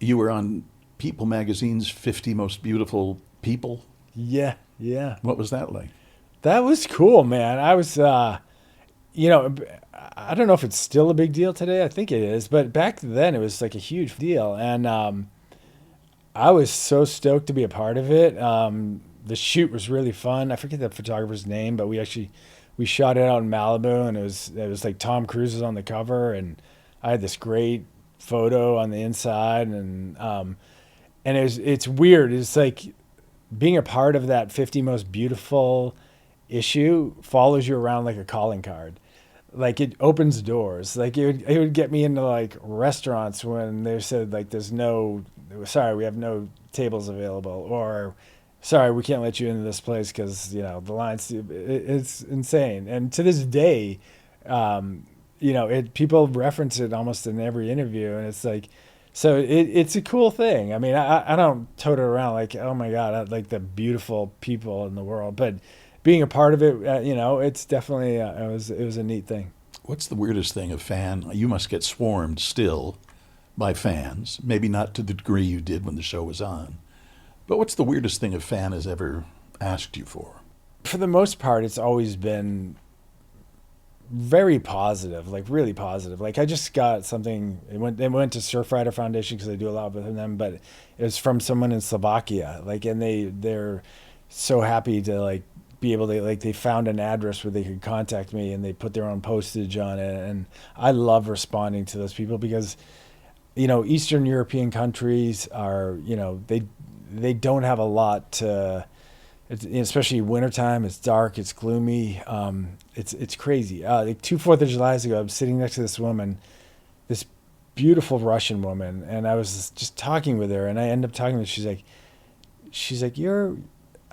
You were on People Magazine's 50 Most Beautiful People. Yeah. What was that like? That was cool, man. I was, I don't know if it's still a big deal today. I think it is, but back then it was like a huge deal, and I was so stoked to be a part of it. The shoot was really fun. I forget the photographer's name, but we shot it out in Malibu, and it was like Tom Cruise was on the cover, and I had this great photo on the inside, and it's weird. It's like being a part of that 50 Most Beautiful issue follows you around like a calling card. Like, it opens doors. Like, it would get me into like restaurants when they said like, sorry, we have no tables available, or sorry, we can't let you into this place because the lines. It's insane. And to this day, people reference it almost in every interview, and it's like, so it's a cool thing. I mean, I don't tote it around like, oh my God, I like the beautiful people in the world, but being a part of it, it's definitely it was a neat thing. What's the weirdest thing a fan? You must get swarmed still by fans, maybe not to the degree you did when the show was on. But what's the weirdest thing a fan has ever asked you for? For the most part, it's always been very positive, like really positive. Like, I just got something. They went to Surfrider Foundation because I do a lot with them, but it was from someone in Slovakia. Like, and they're so happy to like be able to, like, they found an address where they could contact me, and they put their own postage on it. And I love responding to those people because, Eastern European countries are, they don't have a lot to, especially wintertime. It's dark, it's gloomy. It's crazy. Like 2 4th of July's ago, I'm sitting next to this woman, this beautiful Russian woman, and I was just talking with her, and I end up talking with her. She's like,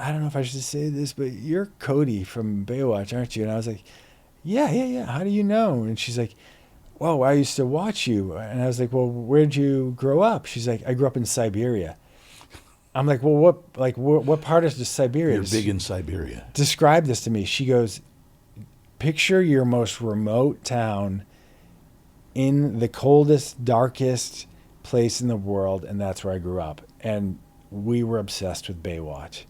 I don't know if I should say this, but you're Cody from Baywatch, aren't you? And I was like, yeah. How do you know? And she's like, well, I used to watch you. And I was like, well, where'd you grow up? She's like, I grew up in Siberia. I'm like, well, what part of Siberia? You're big in Siberia. Describe this to me. She goes, picture your most remote town in the coldest, darkest place in the world, and that's where I grew up. And we were obsessed with Baywatch.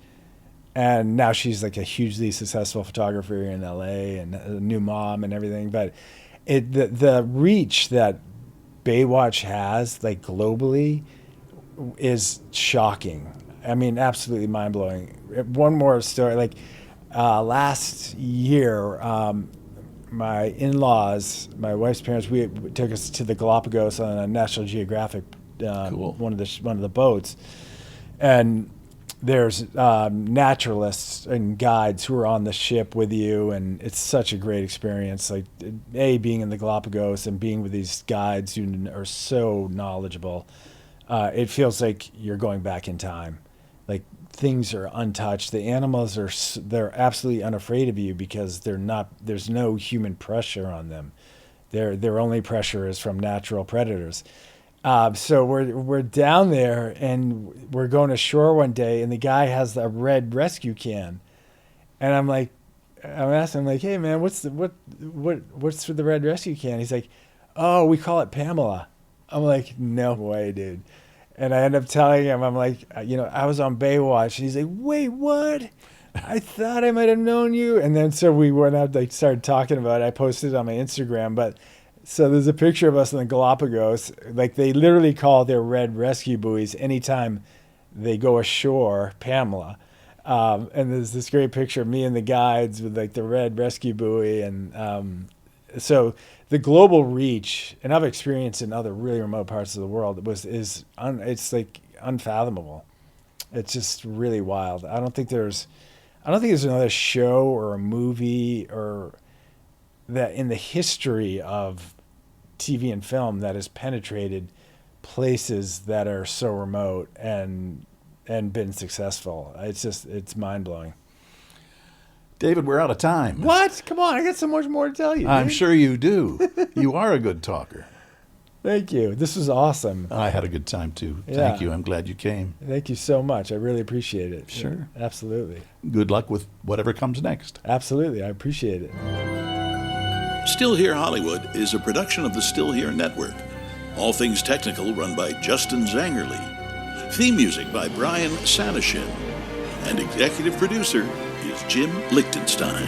And now she's like a hugely successful photographer in LA and a new mom and everything. But the reach that Baywatch has, like, globally, is shocking. I mean, absolutely mind-blowing. One more story. Like last year, my in-laws, my wife's parents, took us to the Galapagos on a National Geographic, Cool. one of the boats, and there's naturalists and guides who are on the ship with you, and it's such a great experience. Like being in the Galapagos and being with these guides who are so knowledgeable, it feels like you're going back in time. Like things are untouched. The animals they're absolutely unafraid of you because there's no human pressure on them. Their only pressure is from natural predators. So we're down there and we're going ashore one day, and the guy has a red rescue can, and I'm asking him like, hey man, what's for the red rescue can? He's like, oh, we call it Pamela. I'm like, no way, dude. And I end up telling him, I'm like, I was on Baywatch. And he's like, wait, what? I thought I might have known you. And then so we went out, like started talking about it. I posted it on my Instagram, but. So there's a picture of us in the Galapagos. Like they literally call their red rescue buoys anytime they go ashore, Pamela. And there's this great picture of me and the guides with like the red rescue buoy. And so the global reach, and I've experienced in other really remote parts of the world, it's like unfathomable. It's just really wild. I don't think there's another show or a movie or that in the history of TV and film that has penetrated places that are so remote and been successful. It's mind-blowing. David, we're out of time. What? Come on, I got so much more to tell you. I'm dude. sure you do. You are a good talker. Thank you. This was awesome. I had a good time too. Yeah. Thank you. I'm glad you came. Thank you so much. I really appreciate it. Sure. Absolutely. Good luck with whatever comes next. Absolutely. I appreciate it. Still Here Hollywood is a production of the Still Here Network. All things technical run by Justin Zangerle. Theme music by Brian Sanashin. And executive producer is Jim Lichtenstein.